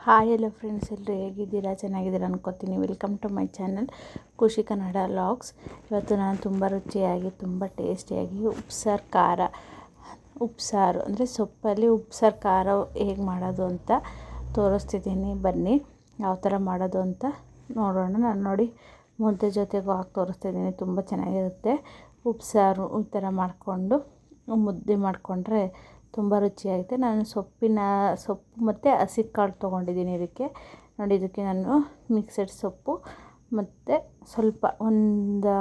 Hi ಎಲ್ಲ friends, ಎಲ್ಲರೂ ಹೇಗಿದ್ದೀರಾ? ಚೆನ್ನಾಗಿದ್ದೀರಾ ಅನ್ಕೋತೀನಿ. ವೆಲ್ಕಮ್ ಟು ಮೈ ಚಾನಲ್ ಖುಷಿ ಕನ್ನಡ ವ್ಲಾಗ್ಸ್. ಇವತ್ತು ನಾನು ತುಂಬ ರುಚಿಯಾಗಿ ತುಂಬ ಟೇಸ್ಟಿಯಾಗಿ ಉಪ್ಸಾರು ಅಂದರೆ ಸೊಪ್ಪಲ್ಲಿ ಉಪ್ಸಾರು ಖಾರ ಹೇಗೆ ಮಾಡೋದು ಅಂತ ತೋರಿಸ್ತಿದ್ದೀನಿ. ಬನ್ನಿ ಯಾವ ಥರ ಮಾಡೋದು ಅಂತ ನೋಡೋಣ. ನಾನು ನೋಡಿ ಮುದ್ದೆ ಜೊತೆಗೂ ಹಾಕಿ ತೋರಿಸ್ತಿದ್ದೀನಿ. ತುಂಬ ಚೆನ್ನಾಗಿರುತ್ತೆ ಉಪ್ಸಾರು. ಈ ಥರ ಮಾಡಿಕೊಂಡು ಮುದ್ದೆ ಮಾಡಿಕೊಂಡ್ರೆ ತುಂಬ ರುಚಿಯಾಗುತ್ತೆ. ನಾನು ಸೊಪ್ಪು ಮತ್ತು ಹಸಿ ಕಾಳು ತೊಗೊಂಡಿದ್ದೀನಿ. ಇದಕ್ಕೆ ನೋಡಿ, ಇದಕ್ಕೆ ನಾನು ಮಿಕ್ಸೆಡ್ ಸೊಪ್ಪು ಮತ್ತು ಸ್ವಲ್ಪ ಒಂದು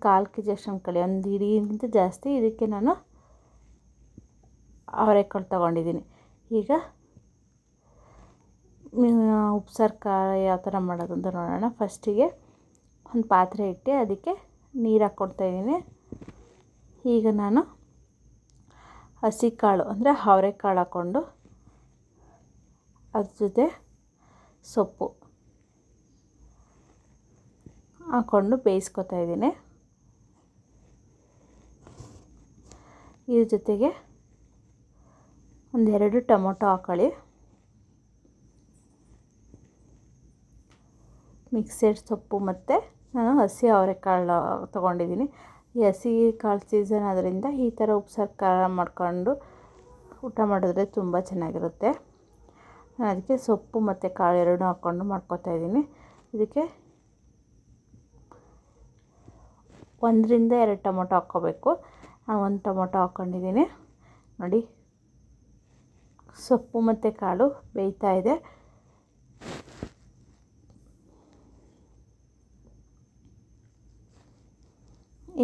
ಕಾಲು ಕೆ ಜಿ ಅಷ್ಟು ಅನ್ಕೊಳ್ಳಿ, ಒಂದು ಇಡೀಗಿಂತ ಜಾಸ್ತಿ. ಇದಕ್ಕೆ ನಾನು ಅವರೆಕಾಳು ತೊಗೊಂಡಿದ್ದೀನಿ. ಈಗ ಉಪ್ಸಾರು ಖಾರ ಯಾವ ಥರ ಮಾಡೋದು ಅಂತ ನೋಡೋಣ. ಫಸ್ಟಿಗೆ ಒಂದು ಪಾತ್ರೆ ಇಟ್ಟು ಅದಕ್ಕೆ ನೀರು ಹಾಕ್ಕೊಡ್ತಾಯಿದ್ದೀನಿ. ಈಗ ನಾನು ಹಸಿ ಕಾಳು ಅಂದರೆ ಅವರೆಕಾಳು ಹಾಕ್ಕೊಂಡು ಅದ್ರ ಜೊತೆ ಸೊಪ್ಪು ಹಾಕ್ಕೊಂಡು ಬೇಯಿಸ್ಕೊತಾ ಇದ್ದೀನಿ. ಇದ್ರ ಜೊತೆಗೆ ಒಂದೆರಡು ಟೊಮೊಟೊ ಹಾಕ್ಕೊಳ್ಳಿ. ಮಿಕ್ಸೆಡ್ ಸೊಪ್ಪು ಮತ್ತು ನಾನು ಹಸಿ ಅವರೆಕಾಳು ತೊಗೊಂಡಿದ್ದೀನಿ. ಈ ಹಸಿ ಕಾಳು ಸೀಸನ್ ಆದ್ದರಿಂದ ಈ ಥರ ಉಪ್ಸಾರು ಖಾರ ಮಾಡಿಕೊಂಡು ಊಟ ಮಾಡಿದ್ರೆ ತುಂಬ ಚೆನ್ನಾಗಿರುತ್ತೆ. ನಾನು ಅದಕ್ಕೆ ಸೊಪ್ಪು ಮತ್ತು ಕಾಳು ಎರಡೂ ಹಾಕ್ಕೊಂಡು ಮಾಡ್ಕೊತಾ ಇದ್ದೀನಿ. ಇದಕ್ಕೆ 1 ರಿಂದ 2 ಟೊಮೊಟೊ ಹಾಕ್ಕೋಬೇಕು. ನಾನು 1 ಟೊಮೊಟೊ ಹಾಕ್ಕೊಂಡಿದ್ದೀನಿ. ನೋಡಿ, ಸೊಪ್ಪು ಮತ್ತು ಕಾಳು ಬೇಯ್ತಾ ಇದೆ.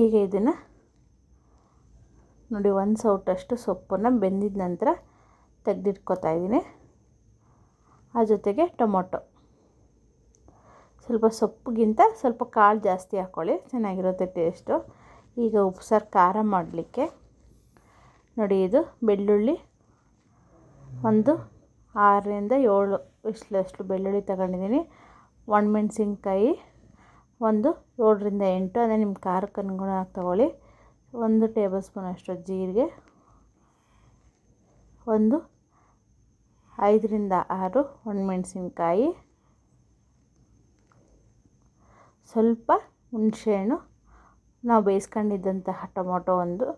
ಈಗ ಇದನ್ನು ನೋಡಿ, 1 ಸೌಟಷ್ಟು ಸೊಪ್ಪನ್ನು ಬೆಂದಿದ ನಂತರ ತೆಗೆದಿಟ್ಕೊತಾ ಇದ್ದೀನಿ. ಆ ಜೊತೆಗೆ ಟೊಮೊಟೊ, ಸ್ವಲ್ಪ ಸೊಪ್ಪಿಗಿಂತ ಸ್ವಲ್ಪ ಕಾಳು ಜಾಸ್ತಿ ಹಾಕ್ಕೊಳ್ಳಿ, ಚೆನ್ನಾಗಿರುತ್ತೆ ಟೇಸ್ಟು. ಈಗ ಉಪ್ಸಾರು ಖಾರ ಮಾಡಲಿಕ್ಕೆ ನೋಡಿ, ಇದು ಬೆಳ್ಳುಳ್ಳಿ ಒಂದು 6 ರಿಂದ 7 ಇಷ್ಟಷ್ಟು ಬೆಳ್ಳುಳ್ಳಿ ತಗೊಂಡಿದ್ದೀನಿ. ಒಣಮೆಣ್ಸಿನ್ಕಾಯಿ ಒಂದು 7 ರಿಂದ 8, ಅದೇ ನಿಮ್ಮ ಖಾರಕ್ಕೆ ಅನುಗುಣವಾಗಿ ತಗೊಳ್ಳಿ. 1 ಟೇಬಲ್ ಸ್ಪೂನ್ ಅಷ್ಟು ಜೀರಿಗೆ, ಒಂದು 5 ರಿಂದ 6 ಒಣಮೆಣ್ಸಿನ್ಕಾಯಿ, ಸ್ವಲ್ಪ ಹುಣಸೆಹಣ್ಣು, ನಾವು ಬೇಯಿಸ್ಕೊಂಡಿದ್ದಂತಹ ಟೊಮೊಟೊ, ಒಂದು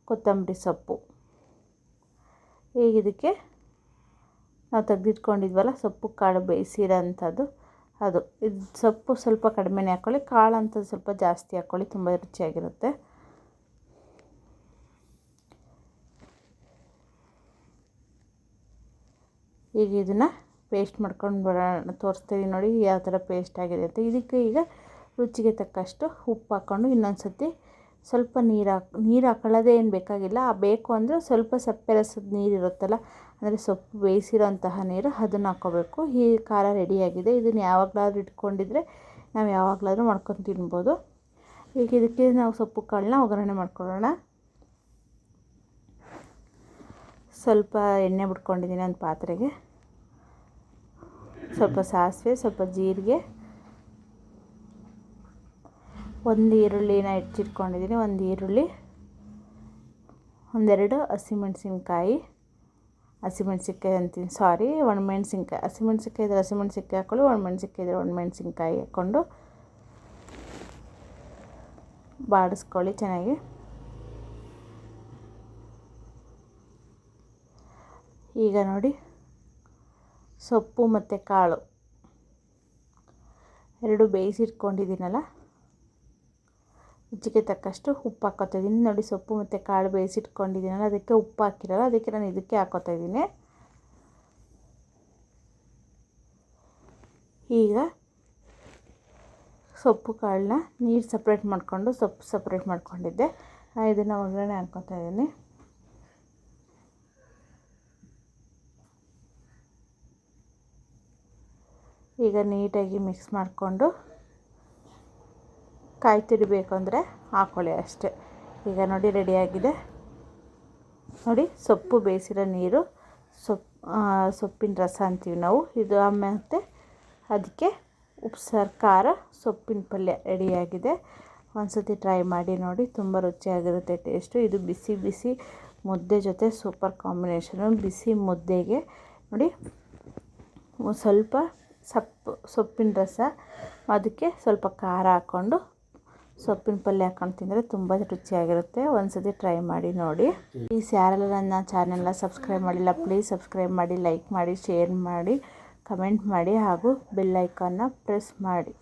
ಕೊತ್ತಂಬರಿ ಸೊಪ್ಪು. ಈಗ ಇದಕ್ಕೆ ನಾವು ತೆಗೆದಿಟ್ಕೊಂಡಿದ್ವಲ್ಲ ಸೊಪ್ಪು ಕಾಳು ಬೇಯಿಸಿರೋ ಅಂಥದ್ದು, ಇದು ಸೊಪ್ಪು ಸ್ವಲ್ಪ ಕಡಿಮೆನೇ ಹಾಕ್ಕೊಳ್ಳಿ, ಕಾಳು ಅಂಥದ್ದು ಸ್ವಲ್ಪ ಜಾಸ್ತಿ ಹಾಕ್ಕೊಳ್ಳಿ, ತುಂಬ ರುಚಿಯಾಗಿರುತ್ತೆ. ಈಗ ಇದನ್ನು ಪೇಸ್ಟ್ ಮಾಡ್ಕೊಂಡು ಬರೋಣ, ತೋರಿಸ್ತೀವಿ ನೋಡಿ ಯಾವ ಥರ ಪೇಸ್ಟ್ ಆಗಿದೆ ಅಂತ. ಇದಕ್ಕೆ ಈಗ ರುಚಿಗೆ ತಕ್ಕಷ್ಟು ಉಪ್ಪು ಹಾಕ್ಕೊಂಡು ಇನ್ನೊಂದು ಸರ್ತಿ ಸ್ವಲ್ಪ ನೀರು ಹಾಕೊಳ್ಳೋದೇ ಏನು ಬೇಕಾಗಿಲ್ಲ. ಬೇಕು ಅಂದರೆ ಸ್ವಲ್ಪ ಸಪ್ಪೆ ರಸದ ನೀರು ಇರುತ್ತಲ್ಲ, ಅಂದರೆ ಸೊಪ್ಪು ಬೇಯಿಸಿರೋಂತಹ ನೀರು, ಅದನ್ನು ಹಾಕ್ಕೋಬೇಕು. ಈ ಖಾರ ರೆಡಿಯಾಗಿದೆ. ಇದನ್ನು ಯಾವಾಗಲಾದ್ರೂ ಇಟ್ಕೊಂಡಿದ್ರೆ ನಾವು ಯಾವಾಗಲಾದ್ರೂ ಮಾಡ್ಕೊಂಡು ತಿನ್ಬೋದು. ಈಗ ಇದಕ್ಕೆ ನಾವು ಸೊಪ್ಪು ಕಾಳನ್ನ ಒಗ್ಗರಣೆ ಮಾಡ್ಕೊಳ್ಳೋಣ. ಸ್ವಲ್ಪ ಎಣ್ಣೆ ಬಿಟ್ಕೊಂಡಿದ್ದೀನಿ ಒಂದು ಪಾತ್ರೆಗೆ. ಸ್ವಲ್ಪ ಸಾಸಿವೆ, ಸ್ವಲ್ಪ ಜೀರಿಗೆ, ಒಂದು ಈರುಳ್ಳಿನ ಹೆಚ್ಚಿಟ್ಕೊಂಡಿದ್ದೀನಿ, ಒಂದು ಈರುಳ್ಳಿ, ಒಂದೆರಡು ಹಸಿಮೆಣ್ಸಿನ್ಕಾಯಿ ಅಂತೀನಿ, ಒಣಮೆಣ್ಸಿನ್ಕಾಯಿ. ಹಸಿಮೆಣ್ಸಿನ್ಕಾಯಿ ಇದ್ರೆ ಹಸಿಮೆಣ್ಸಿನ್ಕಾಯಿ ಹಾಕ್ಕೊಳ್ಳಿ, ಒಣಮೆಣ್ಸಿನ್ಕಾಯಿ ಇದ್ರೆ ಒಣಮೆಣ್ಸಿನ್ಕಾಯಿ ಹಾಕ್ಕೊಂಡು ಬಾಡಿಸ್ಕೊಳ್ಳಿ ಚೆನ್ನಾಗಿ. ಈಗ ನೋಡಿ, ಸೊಪ್ಪು ಮತ್ತು ಕಾಳು ಎರಡು ಬೇಯಿಸಿಟ್ಕೊಂಡಿದ್ದೀನಲ್ಲ, ರುಚಿಗೆ ತಕ್ಕಷ್ಟು ಉಪ್ಪು ಹಾಕ್ಕೋತಾ ಇದ್ದೀನಿ. ನೋಡಿ, ಸೊಪ್ಪು ಮತ್ತು ಕಾಳು ಬೇಯಿಸಿಟ್ಕೊಂಡಿದ್ದೀನಲ್ಲ, ಅದಕ್ಕೆ ಉಪ್ಪು ಹಾಕಿರಲ್ಲ, ಅದಕ್ಕೆ ನಾನು ಇದಕ್ಕೆ ಹಾಕ್ಕೋತಾ ಇದ್ದೀನಿ. ಈಗ ಸೊಪ್ಪು ಕಾಳನ್ನ ನೀರು ಸಪ್ರೇಟ್ ಮಾಡಿಕೊಂಡು ಸೊಪ್ಪು ಸಪ್ರೇಟ್ ಮಾಡ್ಕೊಂಡಿದ್ದೆ, ಇದನ್ನು ಒಗ್ಗರಣೆ ಹಾಕ್ಕೋತಾ ಇದ್ದೀನಿ. ಈಗ ನೀಟಾಗಿ ಮಿಕ್ಸ್ ಮಾಡಿಕೊಂಡು ಕಾಯಿ ತುರಿ ಬೇಕು ಅಂದರೆ ಹಾಕ್ಕೊಳ್ಳಿ ಅಷ್ಟೇ. ಈಗ ನೋಡಿ ರೆಡಿಯಾಗಿದೆ. ನೋಡಿ, ಸೊಪ್ಪು ಬೇಯಿಸಿರೋ ನೀರು, ಸೊಪ್ಪಿನ ರಸ ಅಂತೀವಿ ನಾವು, ಇದು ಮತ್ತು ಅದಕ್ಕೆ ಉಪ್ಸಾರು ಖಾರ ಸೊಪ್ಪಿನ ಪಲ್ಯ ರೆಡಿಯಾಗಿದೆ. ಒಂದು ಸತಿ ಟ್ರೈ ಮಾಡಿ ನೋಡಿ, ತುಂಬ ರುಚಿಯಾಗಿರುತ್ತೆ ಟೇಸ್ಟು. ಇದು ಬಿಸಿ ಬಿಸಿ ಮುದ್ದೆ ಜೊತೆ ಸೂಪರ್ ಕಾಂಬಿನೇಷನು. ಬಿಸಿ ಮುದ್ದೆಗೆ ನೋಡಿ ಸ್ವಲ್ಪ ಸೊಪ್ಪಿನ ರಸ, ಅದಕ್ಕೆ ಸ್ವಲ್ಪ ಖಾರ ಹಾಕ್ಕೊಂಡು ಸೊಪ್ಪಿನ ಪಲ್ಯ ಹಾಕ್ಕೊಂಡು ತಿಂದರೆ ತುಂಬ ರುಚಿಯಾಗಿರುತ್ತೆ. ಒಂದ್ಸತಿ ಟ್ರೈ ಮಾಡಿ ನೋಡಿ. ಪ್ಲೀಸ್ ಯಾರೆಲ್ಲ ನನ್ನ ಚಾನೆಲ್ನ ಸಬ್ಸ್ಕ್ರೈಬ್ ಮಾಡಿಲ್ಲ ಪ್ಲೀಸ್ ಸಬ್ಸ್ಕ್ರೈಬ್ ಮಾಡಿ, ಲೈಕ್ ಮಾಡಿ, ಶೇರ್ ಮಾಡಿ, ಕಮೆಂಟ್ ಮಾಡಿ ಹಾಗೂ ಬೆಲ್ ಐಕಾನ್ನ ಪ್ರೆಸ್ ಮಾಡಿ.